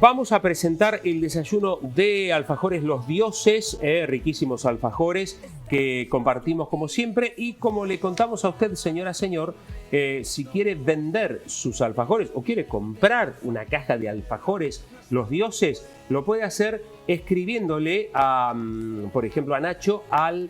Vamos a presentar el desayuno de alfajores Los Dioses, riquísimos alfajores que compartimos como siempre, y como le contamos a usted, señora, señor, si quiere vender sus alfajores o quiere comprar una caja de alfajores Los Dioses, lo puede hacer escribiéndole a, por ejemplo, a Nacho al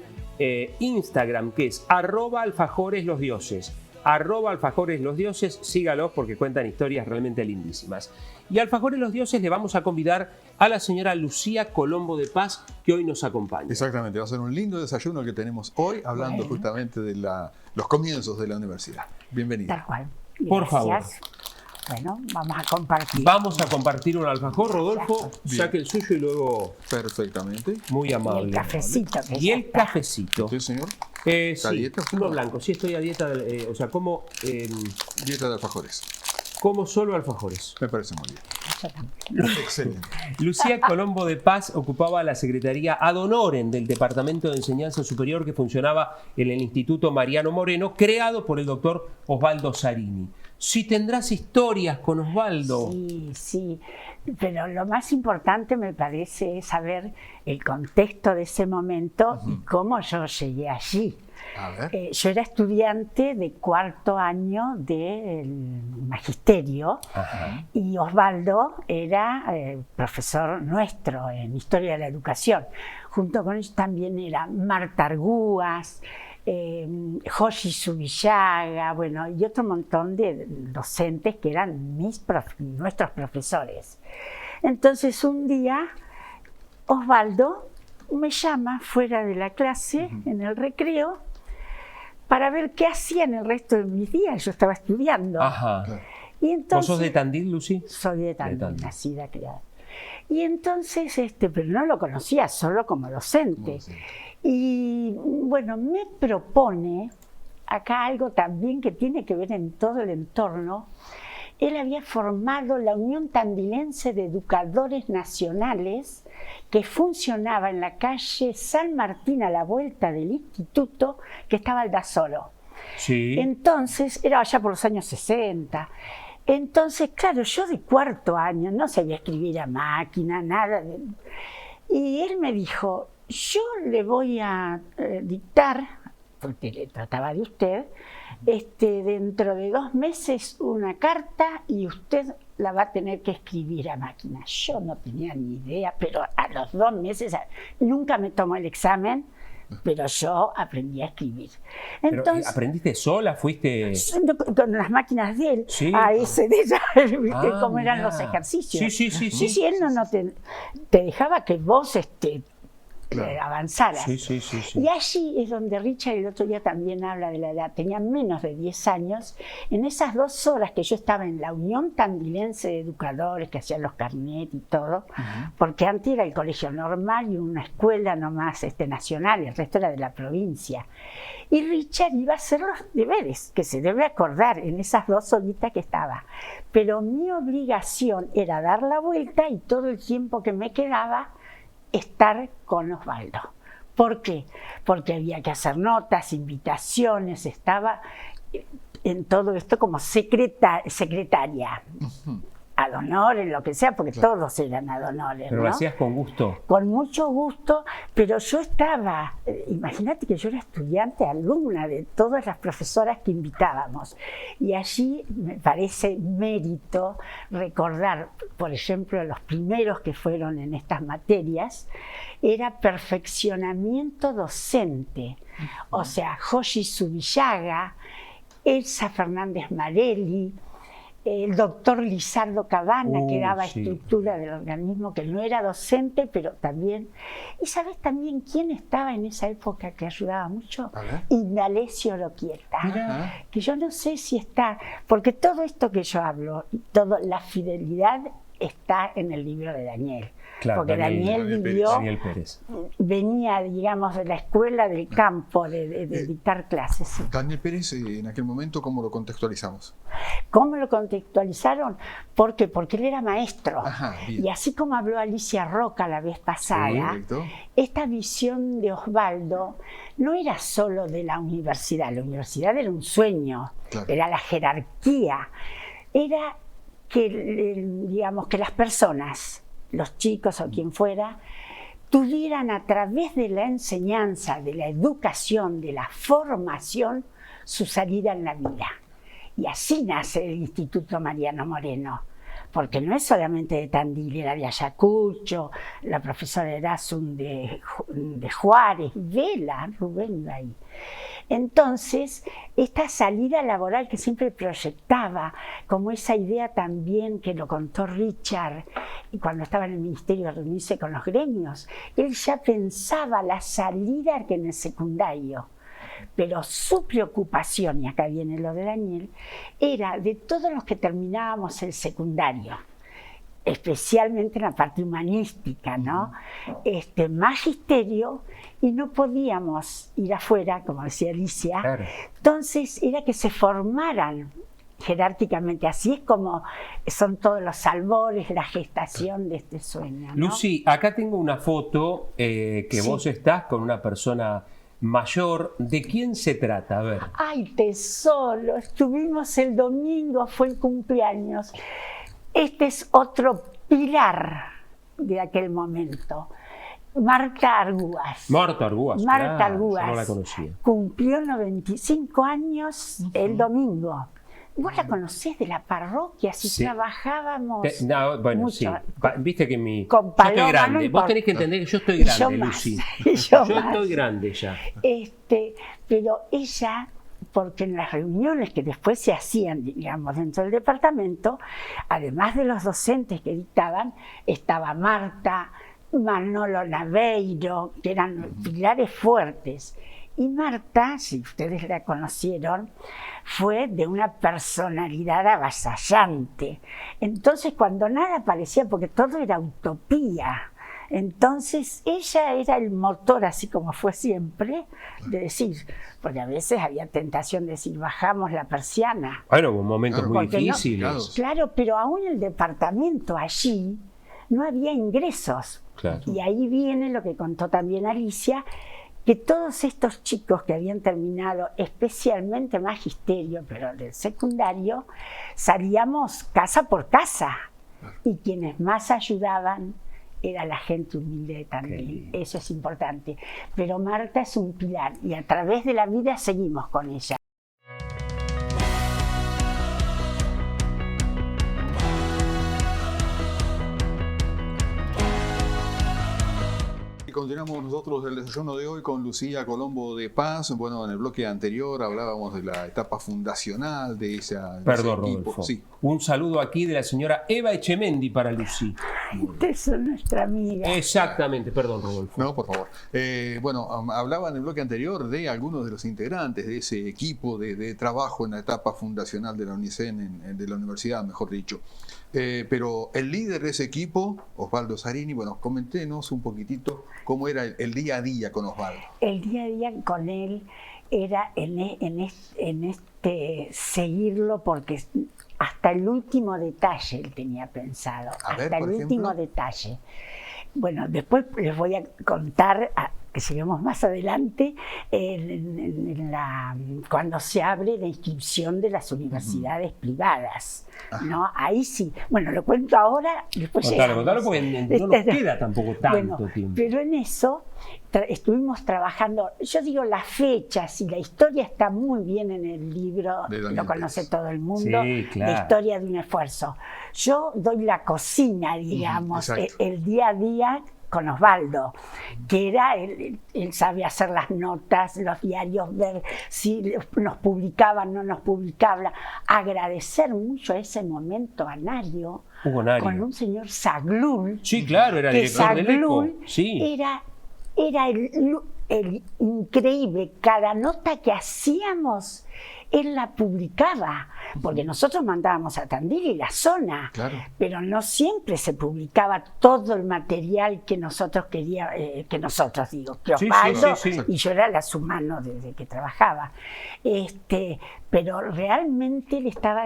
Instagram, que es @alfajoreslosdioses. @alfajoreslosdioses, sígalos porque cuentan historias realmente lindísimas. Y Alfajores Los Dioses le vamos a convidar a la señora Lucía Colombo de Paz, que hoy nos acompaña. Exactamente, va a ser un lindo desayuno el que tenemos hoy, hablando justamente de los comienzos de la universidad. Bienvenida. Tal cual. Por favor. Bueno, vamos a compartir. Vamos a compartir un alfajor. Rodolfo, saque el suyo y luego... Perfectamente. Muy amable. Y el cafecito. Y el cafecito. ¿Sí, señor? Sí, dieta? uno blanco. Sí, estoy a dieta, o sea, como... dieta de alfajores. Como solo alfajores. Me parece muy bien. Excelente. Lucía Colombo de Paz ocupaba la secretaría ad honorem del Departamento de Enseñanza Superior que funcionaba en el Instituto Mariano Moreno, creado por el doctor Osvaldo Zarini. Si tendrás historias con Osvaldo. Sí, sí. Pero lo más importante me parece es saber el contexto de ese momento y cómo yo llegué allí. A ver. Yo era estudiante de cuarto año del magisterio. Ajá. Y Osvaldo era profesor nuestro en Historia de la Educación. Junto con ellos también era Marta Argúas, Joshi Subillaga, bueno, y otro montón de docentes que eran nuestros profesores. Entonces un día Osvaldo me llama fuera de la clase, en el recreo, para ver qué hacía en el resto de mis días. Yo estaba estudiando. Ajá. Y entonces, ¿Vos sos de Tandil, Lucy? Soy de Tandil, Tandil. nacida, criada. Y entonces, pero no lo conocía solo como docente. Sí. Y bueno, me propone acá algo también que tiene que ver en todo el entorno. Él había formado la Unión Tandilense de Educadores Nacionales, que funcionaba en la calle San Martín a la vuelta del instituto, que estaba Aldasoro. Sí. Entonces, era allá por los años 60. Entonces, claro, yo de cuarto año no sabía escribir a máquina, nada. Y él me dijo, yo le voy a dictar, porque le trataba de usted, dentro de 2 meses una carta y usted la va a tener que escribir a máquina. Yo no tenía ni idea, pero a los 2 meses, nunca me tomó el examen, pero yo aprendí a escribir. Entonces, ¿Pero aprendiste sola? ¿Fuiste...? Con las máquinas de él, Sí. a ese de ella, ¿viste cómo eran mirá. los ejercicios? Sí. Él no te dejaba que vos Claro. avanzaras. Sí. Y allí es donde Richard el otro día también habla de la edad. Tenía menos de 10 años. En esas 2 horas que yo estaba en la Unión Tandilense de Educadores, que hacían los carnet y todo, porque antes era el colegio normal y una escuela nomás nacional, el resto era de la provincia. Y Richard iba a hacer los deberes, que se debe acordar en esas 2 horitas que estaba. Pero mi obligación era dar la vuelta y todo el tiempo que me quedaba estar con Osvaldo. ¿Por qué? Porque había que hacer notas, invitaciones, estaba en todo esto como secretaria. Ad honorem, lo que sea, porque todos eran ad honorem, Pero ¿no? lo hacías con gusto. Con mucho gusto, pero yo estaba, imagínate que yo era estudiante, alumna de todas las profesoras que invitábamos. Y allí me parece mérito recordar, por ejemplo, los primeros que fueron en estas materias, era perfeccionamiento docente. O sea, Joshi Subillaga, Elsa Fernández Marelli, el doctor Lizardo Cabana, que daba estructura del organismo, que no era docente, pero también... ¿Y sabes también quién estaba en esa época que ayudaba mucho? Indalecio Oroquieta, que yo no sé si está, porque todo esto que yo hablo, toda la fidelidad está en el libro de Daniel. Claro, porque Daniel vivió, Daniel Pérez. venía, digamos, de la escuela del campo, de dictar clases. Daniel Pérez, en aquel momento, ¿cómo lo contextualizamos? ¿Cómo lo contextualizaron? Porque él era maestro. Ajá, bien. Y así como habló Alicia Roca la vez pasada, Correcto. esta visión de Osvaldo no era solo de la universidad era un sueño, Claro. era la jerarquía, era digamos, que las personas, los chicos o quien fuera, tuvieran a través de la enseñanza, de la educación, de la formación, su salida en la vida. Y así nace el Instituto Mariano Moreno, porque no es solamente de Tandil, era de Ayacucho, la profesora Erasum de Juárez, Vela, Rubén iba ahí. Entonces, esta salida laboral que siempre proyectaba, como esa idea también que lo contó Richard, y cuando estaba en el ministerio de reunirse con los gremios, él ya pensaba la salida que en el secundario. Pero su preocupación, y acá viene lo de Daniel, era de todos los que terminábamos el secundario, especialmente en la parte humanística, ¿no? Magisterio, y no podíamos ir afuera, como decía Alicia. Claro. Entonces era que se formaran jerárquicamente, así es como son todos los albores, la gestación de este sueño, ¿no? Lucy, acá tengo una foto que sí. Vos estás con una persona mayor. ¿De quién se trata? A ver. Ay, tesoro, estuvimos el domingo, fue el cumpleaños. Este es otro pilar de aquel momento. Marta Argúas. Marta Argúas. Marta Argúas. No la conocía. Cumplió 95 años el domingo. Vos la conocés de la parroquia, si sí. Trabajábamos bueno, mucho. Sí. Viste que con Paloma, yo estoy grande. No, vos tenés que entender que yo estoy grande, Lucy. Yo estoy grande ya. Pero ella, porque en las reuniones que después se hacían, digamos, dentro del departamento, además de los docentes que dictaban, estaba Marta, Manolo Naveiro, que eran pilares fuertes. Y Marta, si ustedes la conocieron, fue de una personalidad avasallante. Entonces, cuando nada parecía, porque todo era utopía, entonces ella era el motor, así como fue siempre, de decir, porque a veces había tentación de decir, bajamos la persiana. Bueno, hubo momentos muy difíciles. No, claro, pero aún el departamento allí no había ingresos. Claro. Y ahí viene lo que contó también Alicia, que todos estos chicos que habían terminado, especialmente magisterio, pero del secundario, salíamos casa por casa. Y quienes más ayudaban era la gente humilde de Tandil. Eso es importante. Pero Marta es un pilar y a través de la vida seguimos con ella. Continuamos nosotros el desayuno de hoy con Lucía Colombo de Paz. Bueno, en el bloque anterior hablábamos de la etapa fundacional de ese Perdón, equipo. Rodolfo. Sí. Un saludo aquí de la señora Eva Echemendi para Lucy. Esa es nuestra amiga. Exactamente, perdón, Rodolfo. No, por favor. Bueno, hablaba en el bloque anterior de algunos de los integrantes de ese equipo de trabajo en la etapa fundacional de la UNICEN, de la universidad, mejor dicho. Pero el líder de ese equipo, Osvaldo Zarini, bueno, coméntenos un poquitito cómo era el día a día con Osvaldo. El día a día con él era en seguirlo, porque hasta el último detalle él tenía pensado, hasta el último detalle. Bueno, después les voy a contar, que lleguemos más adelante, cuando se abre la inscripción de las universidades privadas, ¿no? Ahí sí. Bueno, lo cuento ahora, después contalo porque no nos queda tampoco tanto tiempo. Pero en eso estuvimos trabajando, yo digo las fechas, y la historia está muy bien en el libro, lo conoce todo el mundo, sí, claro. La historia de un esfuerzo. Yo doy la cocina, digamos, el día a día con Osvaldo, que era, él sabe hacer las notas, los diarios, ver si nos publicaban, no nos publicaban. Agradecer mucho ese momento a Nario, con un señor Zaglul. Sí, claro, era director del ECO. Sí. Era el increíble, cada nota que hacíamos, él la publicaba, porque nosotros mandábamos a Tandil y la zona, claro. Pero no siempre se publicaba todo el material que nosotros queríamos, que Osvaldo, y yo era la sumano desde que trabajaba. Pero realmente él estaba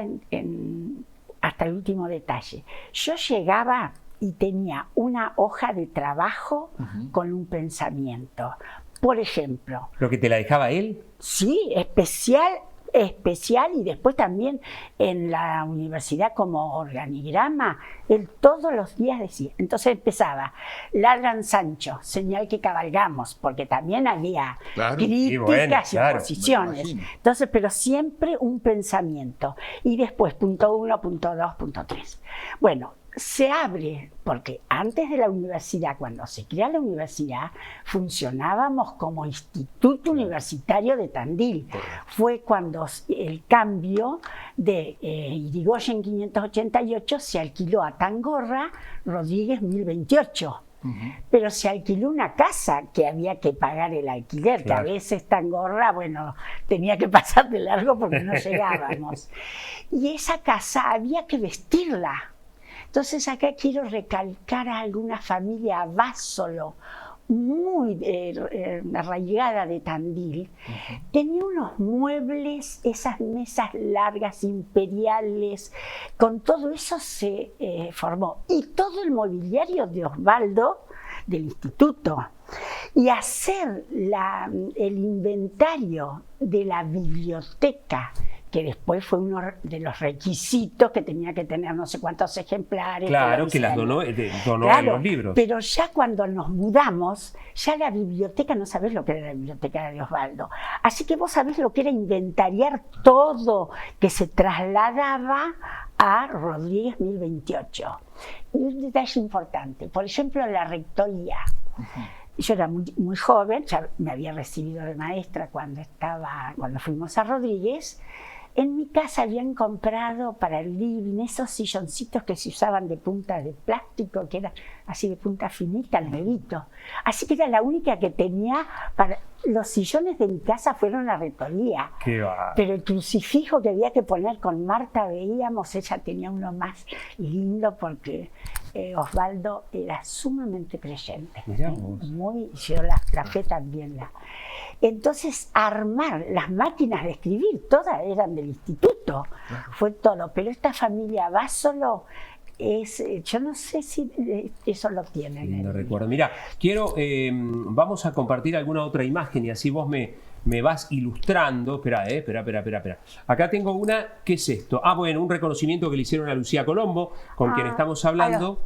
hasta el último detalle. Yo llegaba y tenía una hoja de trabajo con un pensamiento. Por ejemplo. ¿Lo que te la dejaba él? Sí, especial. especial, y después también en la universidad como organigrama, él todos los días decía. Entonces empezaba, largan Sancho, señal que cabalgamos, porque también había críticas y oposiciones. Entonces, pero siempre un pensamiento. Y después, punto 1, punto 2, punto 3. Bueno, se abre, porque antes de la universidad, cuando se crea la universidad, funcionábamos como Instituto Universitario de Tandil. Fue cuando el cambio de Irigoyen 588 se alquiló a Tangorra Rodríguez 1028. Pero se alquiló una casa que había que pagar el alquiler, que a veces Tangorra, bueno, tenía que pasar de largo porque no llegábamos. Y esa casa había que vestirla. Entonces acá quiero recalcar a alguna familia Básolo, muy arraigada de Tandil. Tenía unos muebles, esas mesas largas, imperiales, con todo eso se formó. Y todo el mobiliario de Osvaldo, del instituto. Y hacer el inventario de la biblioteca, que después fue uno de los requisitos que tenía que tener no sé cuántos ejemplares. Claro, que las donó en los libros. Pero ya cuando nos mudamos, ya la biblioteca, no sabés lo que era la biblioteca de Osvaldo. Así que vos sabés lo que era inventariar todo que se trasladaba a Rodríguez 1028. Y un detalle importante, por ejemplo, la rectoría. Yo era muy joven, ya me había recibido de maestra cuando fuimos a Rodríguez. En mi casa habían comprado para el living esos silloncitos que se usaban de punta de plástico, que eran así de punta finita, nuevito. Así que era la única que tenía para... Los sillones de mi casa fueron a rectoría. Pero el crucifijo que había que poner con Marta, veíamos, ella tenía uno más lindo porque Osvaldo era sumamente creyente. Yo la fe también Entonces, armar las máquinas de escribir, todas eran del instituto, fue todo. Pero esta familia Básolo yo no sé si eso lo tienen. No recuerdo. Mira, vamos a compartir alguna otra imagen y así vos me vas ilustrando. Espera. Acá tengo una, ¿qué es esto? Bueno, un reconocimiento que le hicieron a Lucía Colombo, con quien estamos hablando,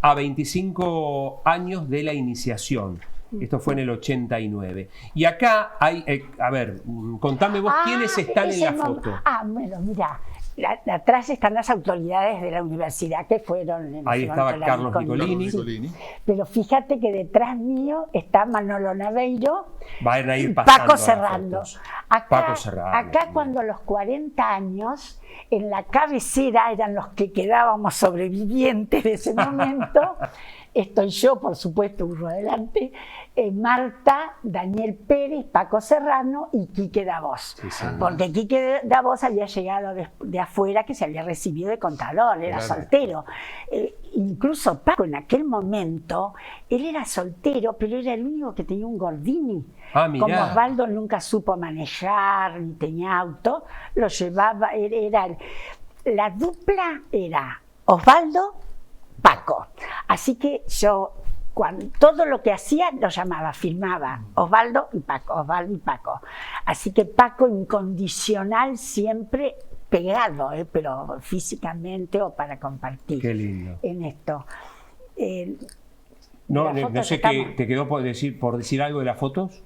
a 25 años de la iniciación. Esto fue en el 89. Y acá hay, a ver, contame vos quiénes están en la foto. Bueno, mira, atrás están las autoridades de la universidad que fueron. Ahí estaba Carlos Nicolini. Pero fíjate que detrás mío está Manolo Naveiro y Paco Serrano. Acá cuando los 40 años, en la cabecera eran los que quedábamos sobrevivientes de ese momento. Estoy yo, por supuesto, uno adelante, Marta, Daniel Pérez, Paco Serrano y Quique Davos. Porque Quique Davos había llegado de afuera, que se había recibido de contador, era soltero. Incluso Paco en aquel momento, él era soltero, pero era el único que tenía un Gordini. Como Osvaldo nunca supo manejar, ni tenía auto, lo llevaba, la dupla era Osvaldo, Paco. Así que yo, todo lo que hacía, lo llamaba, filmaba Osvaldo y Paco. Así que Paco incondicional, siempre pegado, pero físicamente o para compartir. Qué lindo. En esto. No sé qué te quedó por decir algo de las fotos.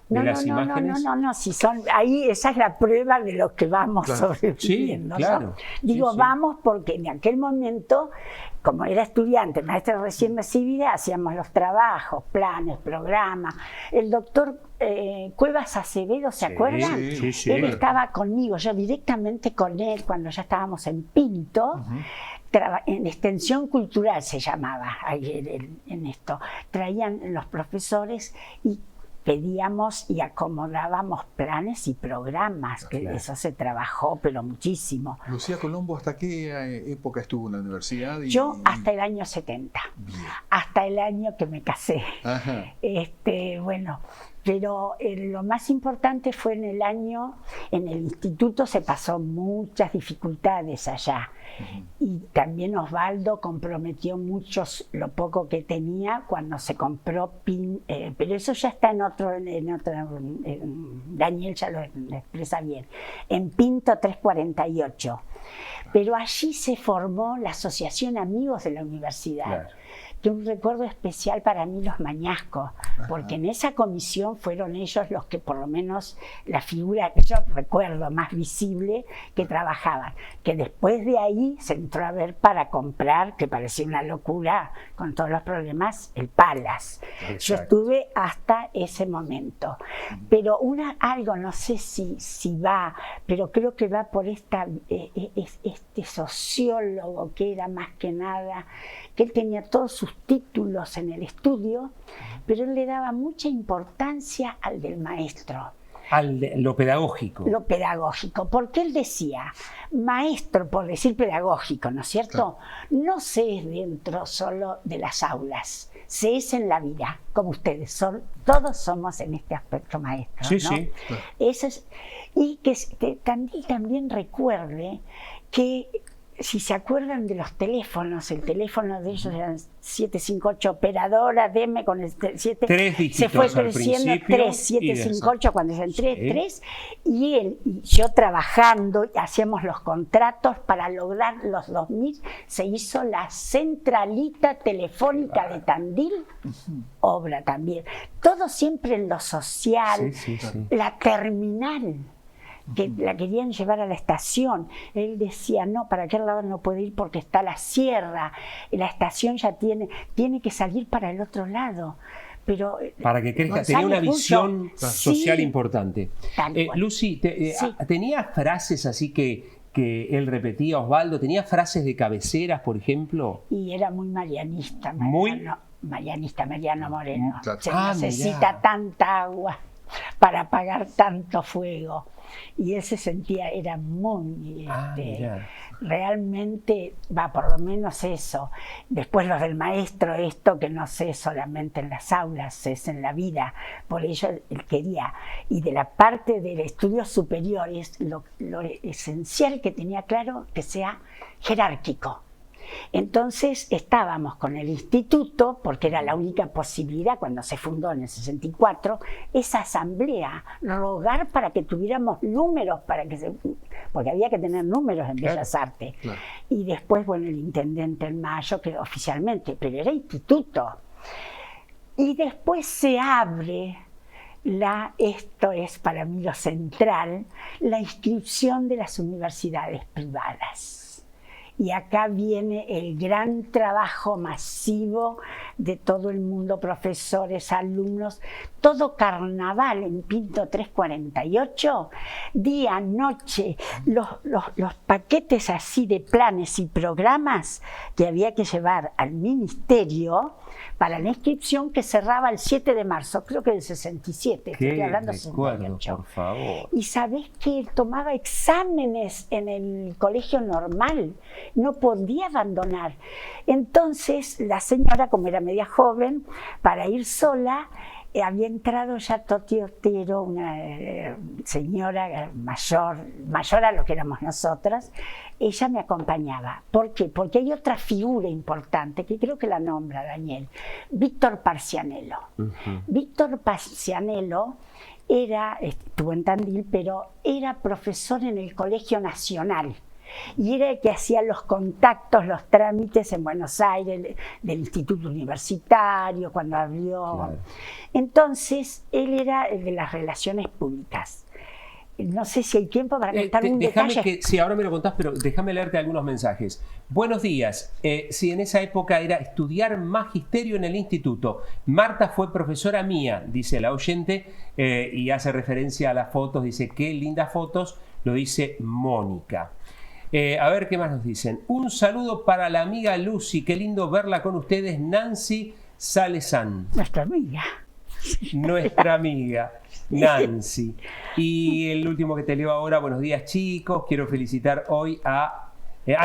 No, si son ahí, esa es la prueba de lo que vamos sobreviviendo. Sí, claro. Vamos porque en aquel momento, como era estudiante, maestra recién recibida, hacíamos los trabajos, planes, programas. El doctor Cuevas Acevedo, ¿se acuerdan? Sí. Él estaba conmigo, yo directamente con él cuando ya estábamos en Pinto. En extensión cultural se llamaba ahí en esto. Traían los profesores y pedíamos y acomodábamos planes y programas, que eso se trabajó, pero muchísimo. Lucía Colombo, ¿hasta qué época estuvo en la universidad? Yo hasta el año 70, hasta el año que me casé. Bueno, Pero lo más importante fue en el instituto se pasó muchas dificultades allá. Y también Osvaldo comprometió mucho lo poco que tenía cuando se compró pero eso ya está en otro, Daniel ya lo expresa bien, en Pinto 348. Pero allí se formó la Asociación Amigos de la Universidad. Claro. Que un recuerdo especial para mí los Mañasco, porque en esa comisión fueron ellos los que por lo menos la figura que yo recuerdo más visible que trabajaban, que después de ahí se entró a ver para comprar, que parecía una locura con todos los problemas, el Palas. Exacto. Yo estuve hasta ese momento, pero algo no sé si va, pero creo que va por este sociólogo que era más que nada, que él tenía todos sus títulos en el estudio, pero él le daba mucha importancia al del maestro. Lo pedagógico. Lo pedagógico, porque él decía, maestro, por decir pedagógico, ¿no es cierto? Claro. No se es dentro solo de las aulas, se es en la vida, como ustedes son, todos somos en este aspecto maestros, sí, ¿no? Sí. Eso es, y que también recuerde que si se acuerdan de los teléfonos, el teléfono de ellos eran 758 operadora, deme con el 7, 3 dígitos se fue creciendo 3, 758 cuando se entré, sí. 3, y él y yo trabajando, hacíamos los contratos para lograr los 2000, se hizo la centralita telefónica de Tandil, obra también, todo siempre en lo social, sí. La terminal, que la querían llevar a la estación. Él decía, no, para aquel lado no puede ir porque está la sierra, la estación ya tiene que salir para el otro lado. Pero para que crezca, tenía una visión social importante. Lucy, ¿tenía frases así que él repetía, Osvaldo? ¿Tenía frases de cabeceras, por ejemplo? Y era muy marianista, Mariano Moreno. Claro. Se necesita tanta agua para apagar tanto fuego. Y él se sentía, era muy, realmente, por lo menos eso. Después los del maestro, esto que no sé solamente en las aulas, es en la vida. Por ello él quería. Y de la parte del estudio superior, es lo esencial que tenía claro que sea jerárquico. Entonces estábamos con el instituto, porque era la única posibilidad cuando se fundó en el 64, esa asamblea, rogar para que tuviéramos números, porque había que tener números en Bellas Artes. Claro. Y después, bueno, el intendente en mayo, que oficialmente, pero era instituto. Y después se abre, esto es para mí lo central, la inscripción de las universidades privadas. Y acá viene el gran trabajo masivo de todo el mundo, profesores, alumnos, todo carnaval en Pinto 348, día, noche, los paquetes así de planes y programas que había que llevar al ministerio para la inscripción que cerraba el 7 de marzo, creo que del 67, estoy hablando de 68. Por favor. Y sabés que él tomaba exámenes en el colegio normal, no podía abandonar. Entonces la señora, como era media joven, para ir sola, había entrado ya Toti Otero, una señora mayor a lo que éramos nosotras. Ella me acompañaba. ¿Por qué? Porque hay otra figura importante que creo que la nombra Daniel, Víctor Parcianello. Víctor Parcianello estuvo en Tandil, pero era profesor en el Colegio Nacional. Y era el que hacía los contactos, los trámites en Buenos Aires, del Instituto Universitario, cuando abrió. Claro. Entonces, él era el de las relaciones públicas. No sé si hay tiempo para contar un detalle. Sí, ahora me lo contás, pero déjame leerte algunos mensajes. Buenos días. Si en esa época era estudiar magisterio en el instituto. Marta fue profesora mía, dice la oyente, y hace referencia a las fotos. Dice, qué lindas fotos, lo dice Mónica. A ver qué más nos dicen. Un saludo para la amiga Lucy, qué lindo verla con ustedes, Nancy Salezán. Nuestra amiga. Nuestra amiga, Nancy. Y el último que te leo ahora, buenos días chicos, quiero felicitar hoy a...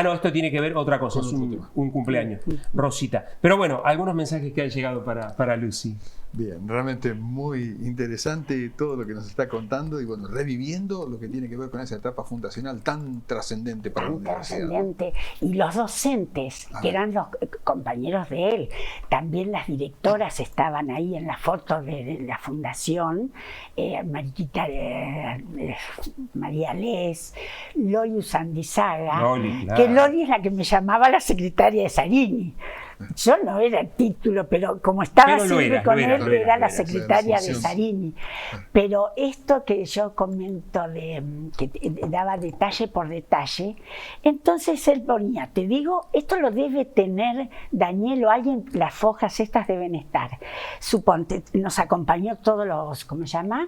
no, esto tiene que ver otra cosa, es un cumpleaños, Rosita. Pero bueno, algunos mensajes que han llegado para Lucy. Bien, realmente muy interesante todo lo que nos está contando y bueno, reviviendo lo que tiene que ver con esa etapa fundacional tan trascendente para la universidad. Trascendente. Y los docentes, que eran los compañeros de él, también las directoras estaban ahí en la foto de la fundación, Mariquita, María Les, Loli Usandizaga, Claro. que Loli es la que me llamaba la secretaria de Sarini. Yo no era el título, pero como estaba Pero siempre con él, era la era, secretaria sí, de sí. Sarini. Pero esto que yo comento, que daba detalle por detalle, entonces él ponía, te digo, esto lo debe tener Daniel o alguien, las hojas estas deben estar. Suponte, nos acompañó todos los, ¿cómo se llama?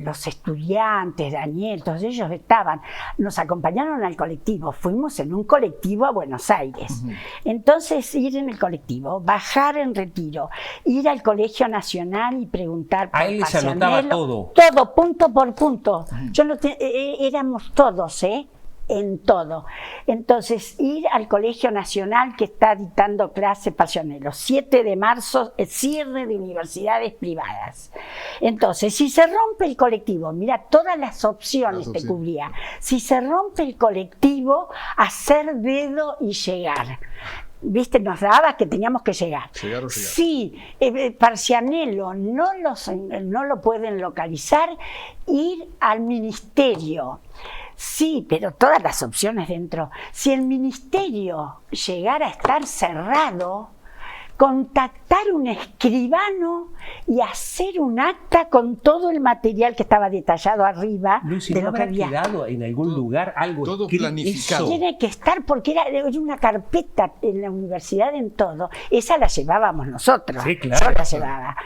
Los estudiantes, Daniel, todos ellos estaban, nos acompañaron al colectivo, fuimos en un colectivo a Buenos Aires. Entonces ir en el colectivo, bajar en Retiro, ir al Colegio Nacional y preguntar por A él se anotaba Pacianello, todo. punto por punto. Yo no éramos todos, en todo. Entonces, ir al Colegio Nacional que está dictando clase Pacianello, 7 de marzo, cierre de universidades privadas. Entonces, si se rompe el colectivo, mira, todas las opciones te cubría. Si se rompe el colectivo, hacer dedo y llegar. ¿Viste? Nos daba que teníamos que llegar. Llegar o llegar. Sí, Pacianello no lo pueden localizar, ir al ministerio. Sí, pero todas las opciones dentro. Si el ministerio llegara a estar cerrado, contactar un escribano y hacer un acta con todo el material que estaba detallado arriba. Lucy, de ¿no lo que habrá había quedado en algún lugar algo todo escrito? planificado. Tiene que estar porque era una carpeta en la universidad en todo. Esa la llevábamos nosotros. Sí, claro. Yo la llevaba.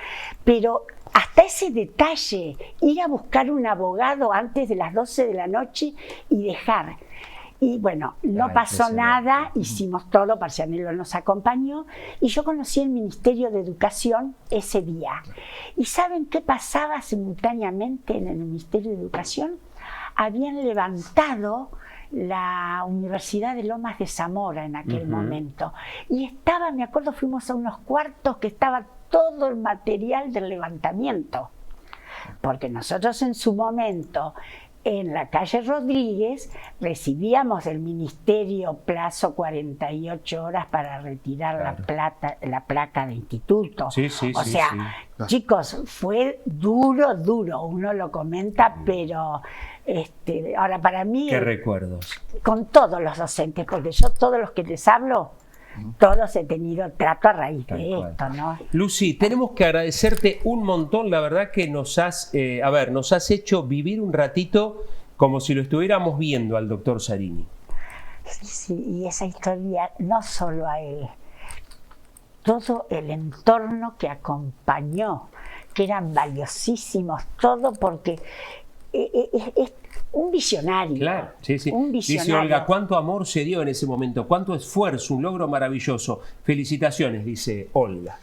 Pero hasta ese detalle, ir a buscar un abogado antes de las 12 de la noche y dejar. Y bueno, no pasó nada, hicimos todo, Pacianello nos acompañó y yo conocí el Ministerio de Educación ese día. ¿Y saben qué pasaba simultáneamente en el Ministerio de Educación? Habían levantado la Universidad de Lomas de Zamora en aquel momento y estaba, me acuerdo, fuimos a unos cuartos que estaba todo el material del levantamiento, porque nosotros en su momento en la calle Rodríguez recibíamos del ministerio plazo 48 horas para retirar la placa de instituto. Sí, o sea, chicos, fue duro, uno lo comenta, pero ahora para mí, ¿qué recuerdos? Con todos los docentes, porque yo todos los que les hablo, todos he tenido trato a raíz de esto, ¿no? Lucy, tenemos que agradecerte un montón, la verdad que nos has hecho vivir un ratito como si lo estuviéramos viendo al doctor Zarini. Sí, y esa historia, no solo a él, todo el entorno que acompañó, que eran valiosísimos, todo porque es un visionario. Claro, sí. Un visionario. Dice Olga, cuánto amor se dio en ese momento, cuánto esfuerzo, un logro maravilloso. Felicitaciones, dice Olga.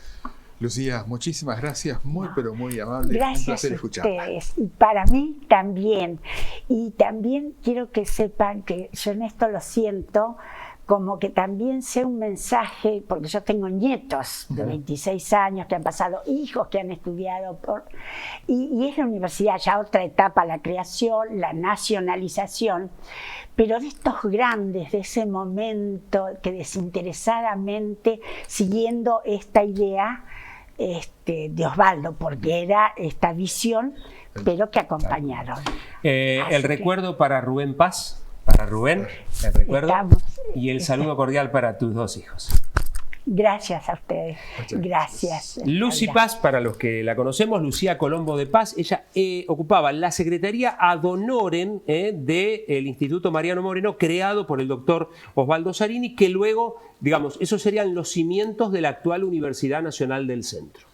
Lucía, muchísimas gracias, muy pero muy amable. Gracias un placer a escucharte. ustedes. Y para mí también. Y también quiero que sepan que yo en esto lo siento como que también sea un mensaje, porque yo tengo nietos de 26 años que han pasado, hijos que han estudiado y es la universidad, ya otra etapa, la creación, la nacionalización, pero de estos grandes, de ese momento que desinteresadamente, siguiendo esta idea de Osvaldo, porque era esta visión, pero que acompañaron. El recuerdo para Rubén Paz. Para Rubén, el recuerdo y el saludo cordial para tus dos hijos. Gracias a ustedes. Gracias. Lucy Paz, para los que la conocemos, Lucía Colombo de Paz, ella ocupaba la secretaría ad honorem del Instituto Mariano Moreno, creado por el doctor Osvaldo Zarini, que luego, digamos, esos serían los cimientos de la actual Universidad Nacional del Centro.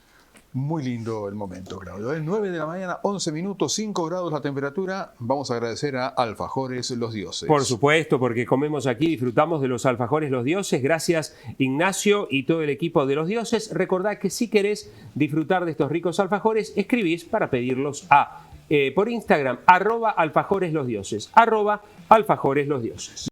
Muy lindo el momento, Claudio. Es 9 de la mañana, 11 minutos, 5 grados la temperatura. Vamos a agradecer a Alfajores Los Dioses. Por supuesto, porque comemos aquí, disfrutamos de los Alfajores Los Dioses. Gracias, Ignacio y todo el equipo de Los Dioses. Recordad que si querés disfrutar de estos ricos alfajores, escribís para pedirlos por Instagram, @alfajoreslosdioses, @alfajoreslosdioses.